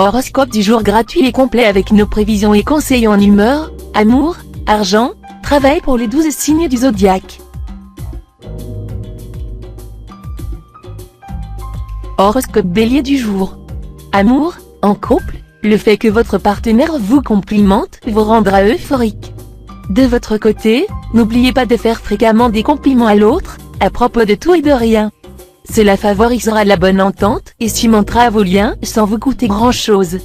Horoscope du jour gratuit et complet avec nos prévisions et conseils en humeur, amour, argent, travail pour les 12 signes du zodiaque. Horoscope Bélier du jour. Amour, en couple, le fait que votre partenaire vous complimente vous rendra euphorique. De votre côté, n'oubliez pas de faire fréquemment des compliments à l'autre, à propos de tout et de rien. Cela favorisera la bonne entente et cimentera vos liens sans vous coûter grand-chose.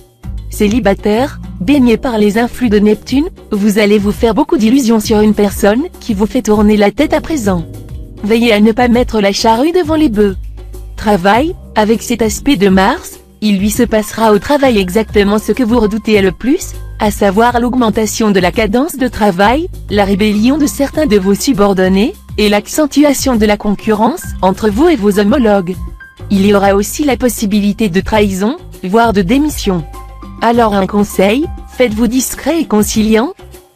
Célibataire, baigné par les influx de Neptune, vous allez vous faire beaucoup d'illusions sur une personne qui vous fait tourner la tête à présent. Veillez à ne pas mettre la charrue devant les bœufs. Travail, avec cet aspect de Mars, il lui se passera au travail exactement ce que vous redoutez le plus, à savoir l'augmentation de la cadence de travail, la rébellion de certains de vos subordonnés, et l'accentuation de la concurrence entre vous et vos homologues. Il y aura aussi la possibilité de trahison, voire de démission. Alors un conseil, faites-vous discret et conciliant.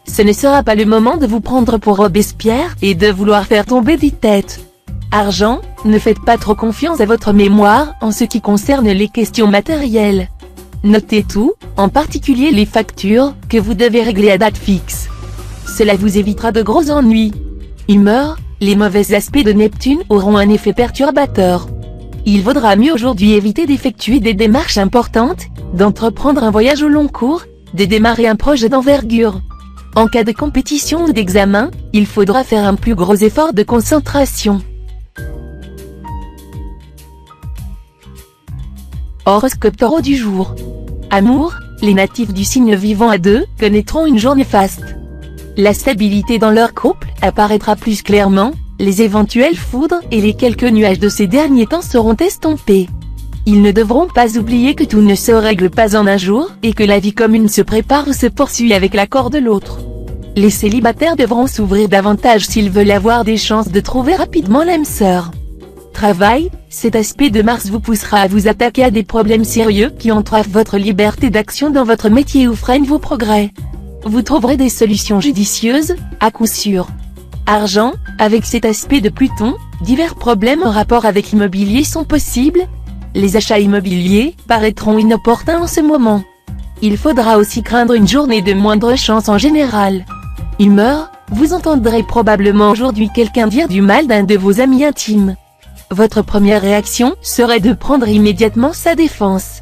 Ce ne sera pas le moment de vous prendre pour Robespierre et de vouloir faire tomber des têtes. Argent, ne faites pas trop confiance à votre mémoire en ce qui concerne les questions matérielles. Notez tout, en particulier les factures, que vous devez régler à date fixe. Cela vous évitera de gros ennuis. Humeur, les mauvais aspects de Neptune auront un effet perturbateur. Il vaudra mieux aujourd'hui éviter d'effectuer des démarches importantes, d'entreprendre un voyage au long cours, de démarrer un projet d'envergure. En cas de compétition ou d'examen, il faudra faire un plus gros effort de concentration. Horoscope Taureau du jour. Amour, les natifs du signe vivant à deux connaîtront une journée faste. La stabilité dans leur couple apparaîtra plus clairement, les éventuelles foudres et les quelques nuages de ces derniers temps seront estompés. Ils ne devront pas oublier que tout ne se règle pas en un jour et que la vie commune se prépare ou se poursuit avec l'accord de l'autre. Les célibataires devront s'ouvrir davantage s'ils veulent avoir des chances de trouver rapidement l'âme sœur. Travail, cet aspect de Mars vous poussera à vous attaquer à des problèmes sérieux qui entravent votre liberté d'action dans votre métier ou freinent vos progrès. Vous trouverez des solutions judicieuses, à coup sûr. Argent, avec cet aspect de Pluton, divers problèmes en rapport avec l'immobilier sont possibles. Les achats immobiliers paraîtront inopportuns en ce moment. Il faudra aussi craindre une journée de moindre chance en général. Humeur, vous entendrez probablement aujourd'hui quelqu'un dire du mal d'un de vos amis intimes. Votre première réaction serait de prendre immédiatement sa défense.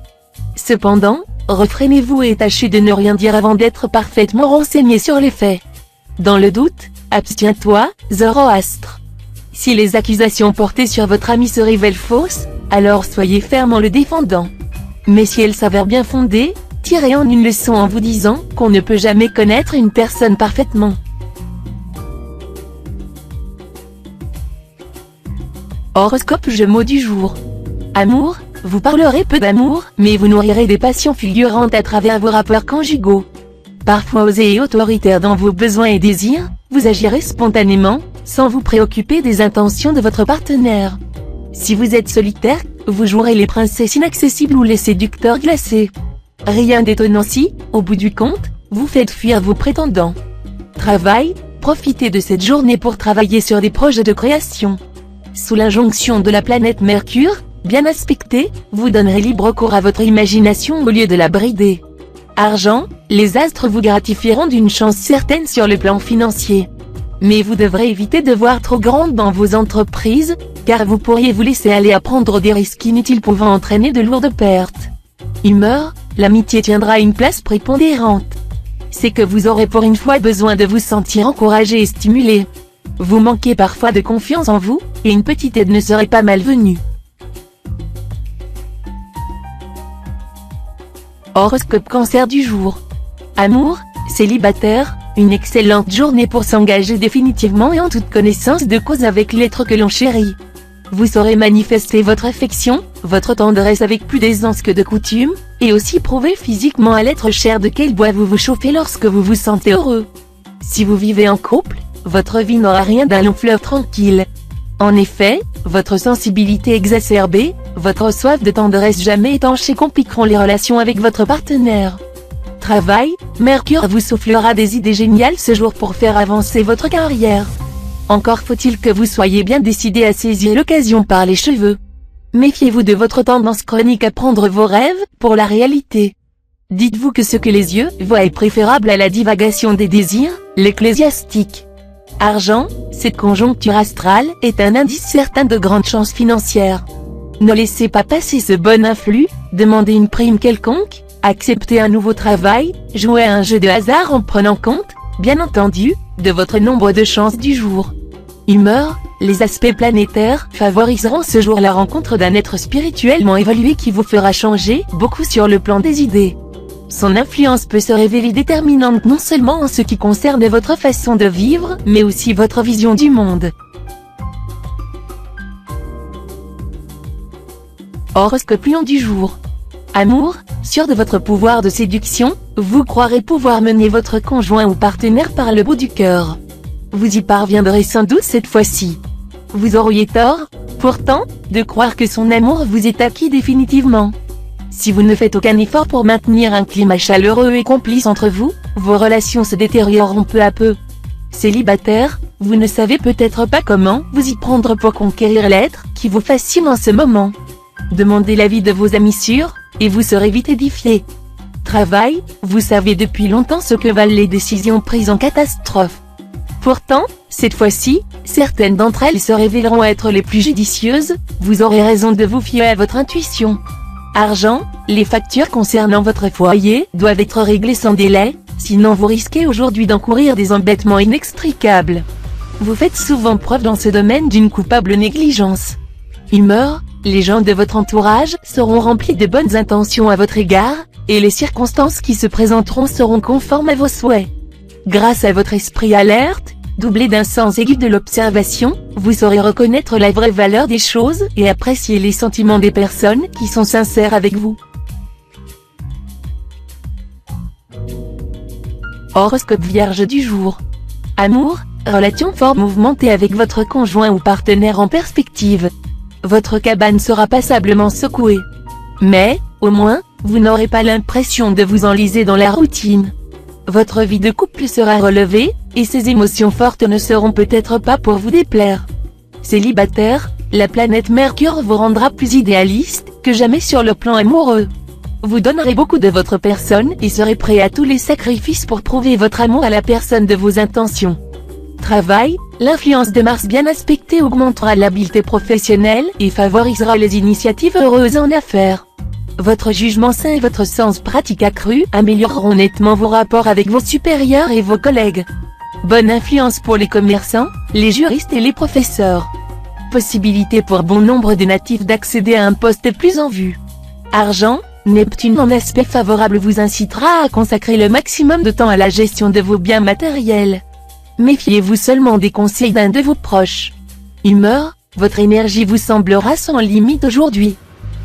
Cependant, refrénez-vous et tâchez de ne rien dire avant d'être parfaitement renseigné sur les faits. Dans le doute, abstiens-toi, Zoroastre. Si les accusations portées sur votre ami se révèlent fausses, alors soyez ferme en le défendant. Mais si elles s'avèrent bien fondées, tirez en une leçon en vous disant qu'on ne peut jamais connaître une personne parfaitement. Horoscope Gémeaux du jour. Amour, vous parlerez peu d'amour, mais vous nourrirez des passions fulgurantes à travers vos rapports conjugaux. Parfois osé et autoritaire dans vos besoins et désirs, vous agirez spontanément, sans vous préoccuper des intentions de votre partenaire. Si vous êtes solitaire, vous jouerez les princesses inaccessibles ou les séducteurs glacés. Rien d'étonnant si, au bout du compte, vous faites fuir vos prétendants. Travail, profitez de cette journée pour travailler sur des projets de création. Sous l'injonction de la planète Mercure, bien aspectée, vous donnerez libre cours à votre imagination au lieu de la brider. Argent, les astres vous gratifieront d'une chance certaine sur le plan financier. Mais vous devrez éviter de voir trop grande dans vos entreprises, car vous pourriez vous laisser aller à prendre des risques inutiles pouvant entraîner de lourdes pertes. Humeur, l'amitié tiendra une place prépondérante. C'est que vous aurez pour une fois besoin de vous sentir encouragé et stimulé. Vous manquez parfois de confiance en vous, et une petite aide ne serait pas malvenue. Horoscope Cancer du jour. Amour, célibataire, une excellente journée pour s'engager définitivement et en toute connaissance de cause avec l'être que l'on chérit. Vous saurez manifester votre affection, votre tendresse avec plus d'aisance que de coutume, et aussi prouver physiquement à l'être cher de quel bois vous vous chauffez lorsque vous vous sentez heureux. Si vous vivez en couple, votre vie n'aura rien d'un long fleuve tranquille. En effet, votre sensibilité exacerbée, votre soif de tendresse jamais étanchée compliqueront les relations avec votre partenaire. Travail, Mercure vous soufflera des idées géniales ce jour pour faire avancer votre carrière. Encore faut-il que vous soyez bien décidé à saisir l'occasion par les cheveux. Méfiez-vous de votre tendance chronique à prendre vos rêves pour la réalité. Dites-vous que ce que les yeux voient est préférable à la divagation des désirs, l'Ecclésiastique. Argent, cette conjoncture astrale est un indice certain de grandes chances financières. Ne laissez pas passer ce bon influx, demandez une prime quelconque, acceptez un nouveau travail, jouez à un jeu de hasard en prenant compte, bien entendu, de votre nombre de chances du jour. Humeur, les aspects planétaires favoriseront ce jour la rencontre d'un être spirituellement évolué qui vous fera changer beaucoup sur le plan des idées. Son influence peut se révéler déterminante non seulement en ce qui concerne votre façon de vivre, mais aussi votre vision du monde. Horoscope Lion du jour. Amour, sûr de votre pouvoir de séduction, vous croirez pouvoir mener votre conjoint ou partenaire par le bout du cœur. Vous y parviendrez sans doute cette fois-ci. Vous auriez tort, pourtant, de croire que son amour vous est acquis définitivement. Si vous ne faites aucun effort pour maintenir un climat chaleureux et complice entre vous, vos relations se détérioreront peu à peu. Célibataire, vous ne savez peut-être pas comment vous y prendre pour conquérir l'être qui vous fascine en ce moment. Demandez l'avis de vos amis sûrs, et vous serez vite édifié. Travail, vous savez depuis longtemps ce que valent les décisions prises en catastrophe. Pourtant, cette fois-ci, certaines d'entre elles se révéleront être les plus judicieuses, vous aurez raison de vous fier à votre intuition. Argent, les factures concernant votre foyer doivent être réglées sans délai, sinon vous risquez aujourd'hui d'encourir des embêtements inextricables. Vous faites souvent preuve dans ce domaine d'une coupable négligence. Humeur, les gens de votre entourage seront remplis de bonnes intentions à votre égard, et les circonstances qui se présenteront seront conformes à vos souhaits. Grâce à votre esprit alerte, doublé d'un sens aigu de l'observation, vous saurez reconnaître la vraie valeur des choses et apprécier les sentiments des personnes qui sont sincères avec vous. Horoscope Vierge du jour. Amour, relation fort mouvementée avec votre conjoint ou partenaire en perspective. Votre cabane sera passablement secouée. Mais, au moins, vous n'aurez pas l'impression de vous enliser dans la routine. Votre vie de couple sera relevée, et ces émotions fortes ne seront peut-être pas pour vous déplaire. Célibataire, la planète Mercure vous rendra plus idéaliste que jamais sur le plan amoureux. Vous donnerez beaucoup de votre personne et serez prêt à tous les sacrifices pour prouver votre amour à la personne de vos intentions. Travail, l'influence de Mars bien aspectée augmentera l'habileté professionnelle et favorisera les initiatives heureuses en affaires. Votre jugement sain et votre sens pratique accru amélioreront nettement vos rapports avec vos supérieurs et vos collègues. Bonne influence pour les commerçants, les juristes et les professeurs. Possibilité pour bon nombre de natifs d'accéder à un poste plus en vue. Argent, Neptune en aspect favorable vous incitera à consacrer le maximum de temps à la gestion de vos biens matériels. Méfiez-vous seulement des conseils d'un de vos proches. Humeur, votre énergie vous semblera sans limite aujourd'hui.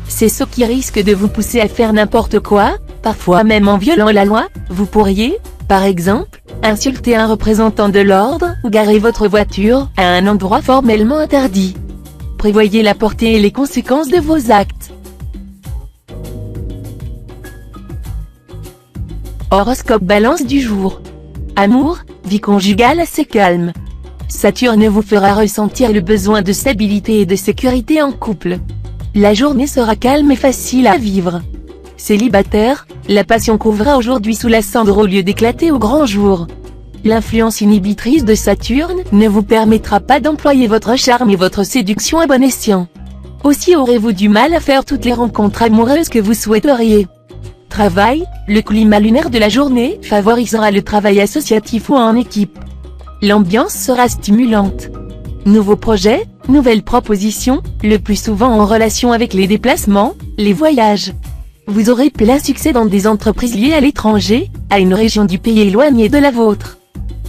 C'est ce qui risque de vous pousser à faire n'importe quoi, parfois même en violant la loi. Vous pourriez, par exemple, insulter un représentant de l'ordre ou garer votre voiture à un endroit formellement interdit. Prévoyez la portée et les conséquences de vos actes. Horoscope Balance du jour. Amour, vie conjugale assez calme. Saturne vous fera ressentir le besoin de stabilité et de sécurité en couple. La journée sera calme et facile à vivre. Célibataire, la passion couvra aujourd'hui sous la cendre au lieu d'éclater au grand jour. L'influence inhibitrice de Saturne ne vous permettra pas d'employer votre charme et votre séduction à bon escient. Aussi aurez-vous du mal à faire toutes les rencontres amoureuses que vous souhaiteriez. Travail, le climat lunaire de la journée favorisera le travail associatif ou en équipe. L'ambiance sera stimulante. Nouveaux projets, nouvelles propositions, le plus souvent en relation avec les déplacements, les voyages. Vous aurez plein succès dans des entreprises liées à l'étranger, à une région du pays éloignée de la vôtre.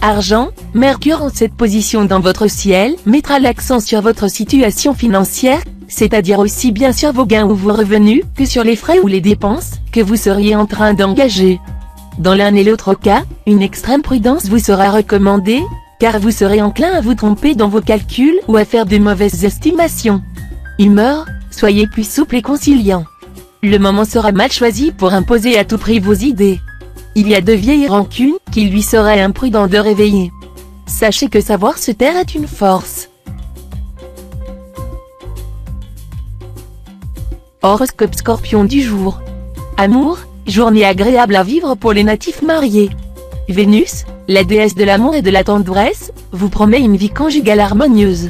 Argent, Mercure en cette position dans votre ciel mettra l'accent sur votre situation financière, c'est-à-dire aussi bien sur vos gains ou vos revenus, que sur les frais ou les dépenses que vous seriez en train d'engager. Dans l'un et l'autre cas, une extrême prudence vous sera recommandée, car vous serez enclin à vous tromper dans vos calculs ou à faire de mauvaises estimations. Humeur, soyez plus souple et conciliant. Le moment sera mal choisi pour imposer à tout prix vos idées. Il y a de vieilles rancunes qu'il lui serait imprudent de réveiller. Sachez que savoir se taire est une force. Horoscope Scorpion du jour. Amour, journée agréable à vivre pour les natifs mariés. Vénus, la déesse de l'amour et de la tendresse, vous promet une vie conjugale harmonieuse.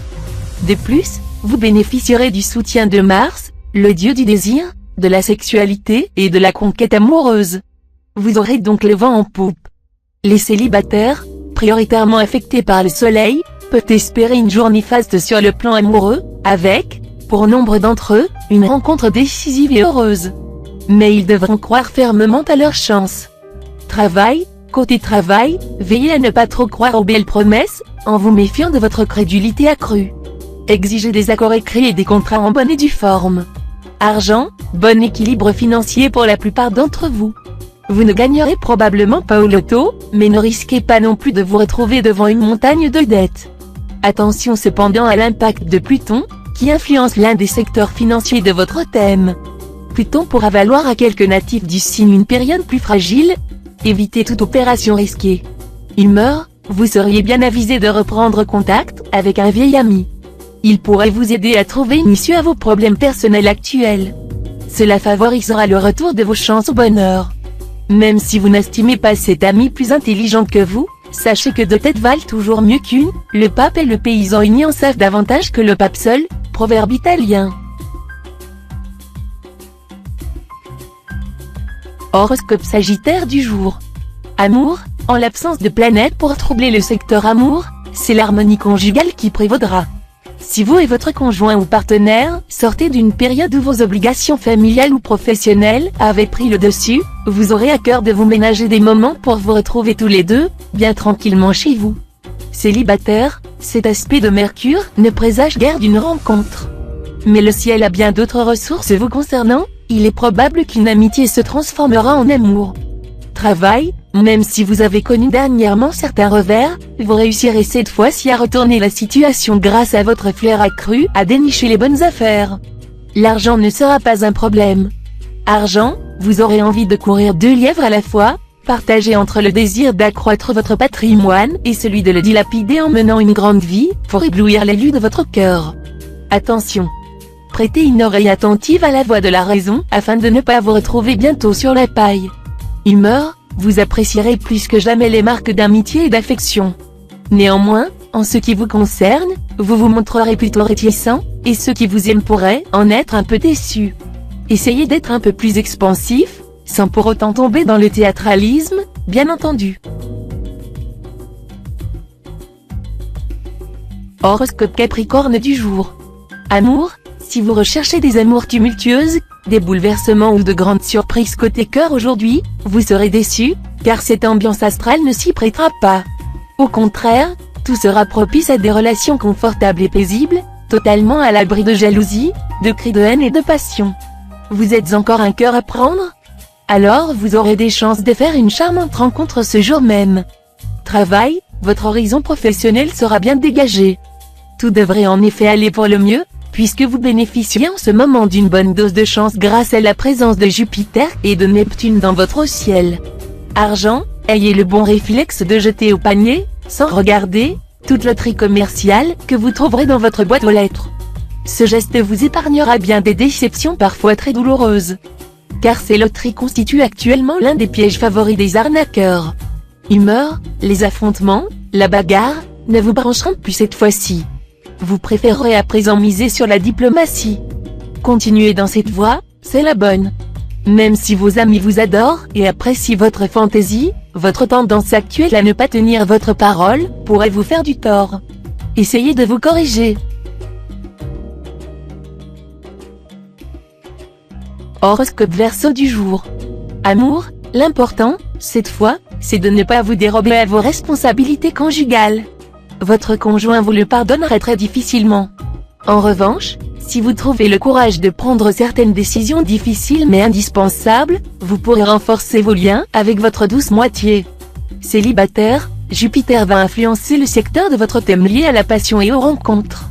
De plus, vous bénéficierez du soutien de Mars, le dieu du désir, de la sexualité et de la conquête amoureuse. Vous aurez donc le vent en poupe. Les célibataires, prioritairement affectés par le soleil, peuvent espérer une journée faste sur le plan amoureux, avec, pour nombre d'entre eux, une rencontre décisive et heureuse. Mais ils devront croire fermement à leur chance. Travail, côté travail, veillez à ne pas trop croire aux belles promesses, en vous méfiant de votre crédulité accrue. Exigez des accords écrits et des contrats en bonne et due forme. Argent, bon équilibre financier pour la plupart d'entre vous. Vous ne gagnerez probablement pas au loto, mais ne risquez pas non plus de vous retrouver devant une montagne de dettes. Attention cependant à l'impact de Pluton, qui influence l'un des secteurs financiers de votre thème. Pluton pourra valoir à quelques natifs du signe une période plus fragile. Évitez toute opération risquée. Il meurt, vous seriez bien avisé de reprendre contact avec un vieil ami. Il pourrait vous aider à trouver une issue à vos problèmes personnels actuels. Cela favorisera le retour de vos chances au bonheur. Même si vous n'estimez pas cet ami plus intelligent que vous, sachez que deux têtes valent toujours mieux qu'une, le pape et le paysan unis en savent davantage que le pape seul, proverbe italien. Horoscope Sagittaire du jour. Amour, en l'absence de planète pour troubler le secteur amour, c'est l'harmonie conjugale qui prévaudra. Si vous et votre conjoint ou partenaire sortez d'une période où vos obligations familiales ou professionnelles avaient pris le dessus, vous aurez à cœur de vous ménager des moments pour vous retrouver tous les deux, bien tranquillement chez vous. Célibataire, cet aspect de Mercure ne présage guère d'une rencontre. Mais le ciel a bien d'autres ressources vous concernant, il est probable qu'une amitié se transformera en amour. Travail, même si vous avez connu dernièrement certains revers, vous réussirez cette fois-ci à retourner la situation grâce à votre flair accru à dénicher les bonnes affaires. L'argent ne sera pas un problème. Argent, vous aurez envie de courir deux lièvres à la fois, partagé entre le désir d'accroître votre patrimoine et celui de le dilapider en menant une grande vie, pour éblouir l'élu de votre cœur. Attention! Prêtez une oreille attentive à la voix de la raison afin de ne pas vous retrouver bientôt sur la paille. Humeur, vous apprécierez plus que jamais les marques d'amitié et d'affection. Néanmoins, en ce qui vous concerne, vous vous montrerez plutôt réticent, et ceux qui vous aiment pourraient en être un peu déçus. Essayez d'être un peu plus expansif, sans pour autant tomber dans le théâtralisme, bien entendu. Horoscope Capricorne du jour. Amour, si vous recherchez des amours tumultueuses, des bouleversements ou de grandes surprises côté cœur aujourd'hui, vous serez déçus, car cette ambiance astrale ne s'y prêtera pas. Au contraire, tout sera propice à des relations confortables et paisibles, totalement à l'abri de jalousie, de cris de haine et de passion. Vous êtes encore un cœur à prendre? Alors vous aurez des chances de faire une charmante rencontre ce jour même. Travail, votre horizon professionnel sera bien dégagé. Tout devrait en effet aller pour le mieux, puisque vous bénéficiez en ce moment d'une bonne dose de chance grâce à la présence de Jupiter et de Neptune dans votre ciel. Argent, ayez le bon réflexe de jeter au panier, sans regarder, toute loterie commerciale que vous trouverez dans votre boîte aux lettres. Ce geste vous épargnera bien des déceptions parfois très douloureuses. Car ces loteries constituent actuellement l'un des pièges favoris des arnaqueurs. Humeur, les affrontements, la bagarre, ne vous brancheront plus cette fois-ci. Vous préférerez à présent miser sur la diplomatie. Continuez dans cette voie, c'est la bonne. Même si vos amis vous adorent et apprécient votre fantaisie, votre tendance actuelle à ne pas tenir votre parole pourrait vous faire du tort. Essayez de vous corriger. Horoscope Verseau du jour. Amour, l'important, cette fois, c'est de ne pas vous dérober à vos responsabilités conjugales. Votre conjoint vous le pardonnerait très difficilement. En revanche, si vous trouvez le courage de prendre certaines décisions difficiles mais indispensables, vous pourrez renforcer vos liens avec votre douce moitié. Célibataire, Jupiter va influencer le secteur de votre thème lié à la passion et aux rencontres.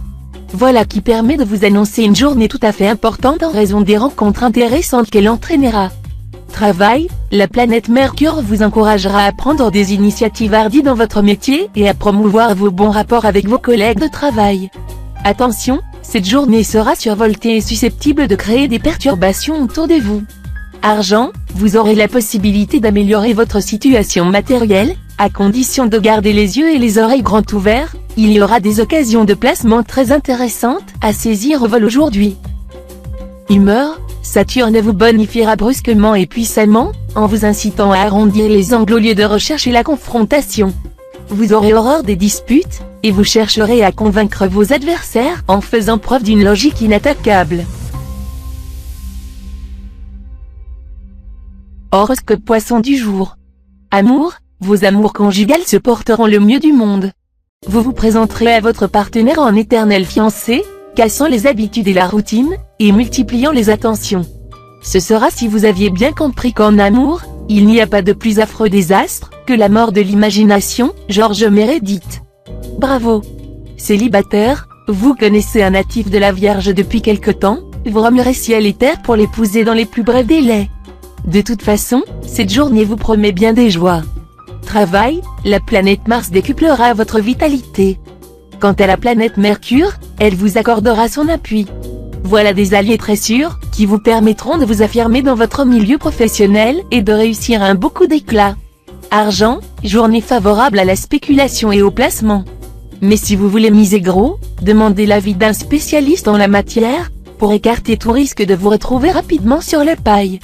Voilà qui permet de vous annoncer une journée tout à fait importante en raison des rencontres intéressantes qu'elle entraînera. Travail, la planète Mercure vous encouragera à prendre des initiatives hardies dans votre métier et à promouvoir vos bons rapports avec vos collègues de travail. Attention, cette journée sera survoltée et susceptible de créer des perturbations autour de vous. Argent, vous aurez la possibilité d'améliorer votre situation matérielle, à condition de garder les yeux et les oreilles grands ouverts. Il y aura des occasions de placement très intéressantes à saisir au vol aujourd'hui. Humeur, Saturne vous bonifiera brusquement et puissamment, en vous incitant à arrondir les angles au lieu de rechercher la confrontation. Vous aurez horreur des disputes, et vous chercherez à convaincre vos adversaires en faisant preuve d'une logique inattaquable. Horoscope Poisson du jour. Amour, vos amours conjugales se porteront le mieux du monde. Vous vous présenterez à votre partenaire en éternel fiancé, cassant les habitudes et la routine, et multipliant les attentions. Ce sera si vous aviez bien compris qu'en amour, il n'y a pas de plus affreux désastre que la mort de l'imagination, Georges Meredith. Bravo! Célibataire, vous connaissez un natif de la Vierge depuis quelque temps, vous remuerez ciel et terre pour l'épouser dans les plus brefs délais. De toute façon, cette journée vous promet bien des joies. Travail, la planète Mars décuplera votre vitalité. Quant à la planète Mercure, elle vous accordera son appui. Voilà des alliés très sûrs, qui vous permettront de vous affirmer dans votre milieu professionnel et de réussir un beau coup d'éclat. Argent, journée favorable à la spéculation et au placement. Mais si vous voulez miser gros, demandez l'avis d'un spécialiste en la matière, pour écarter tout risque de vous retrouver rapidement sur la paille.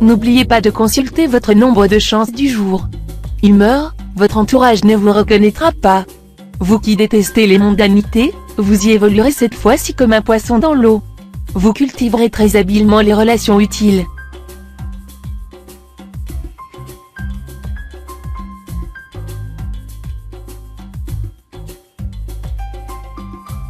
N'oubliez pas de consulter votre nombre de chances du jour. Humeur, votre entourage ne vous reconnaîtra pas. Vous qui détestez les mondanités, vous y évoluerez cette fois-ci comme un poisson dans l'eau. Vous cultiverez très habilement les relations utiles.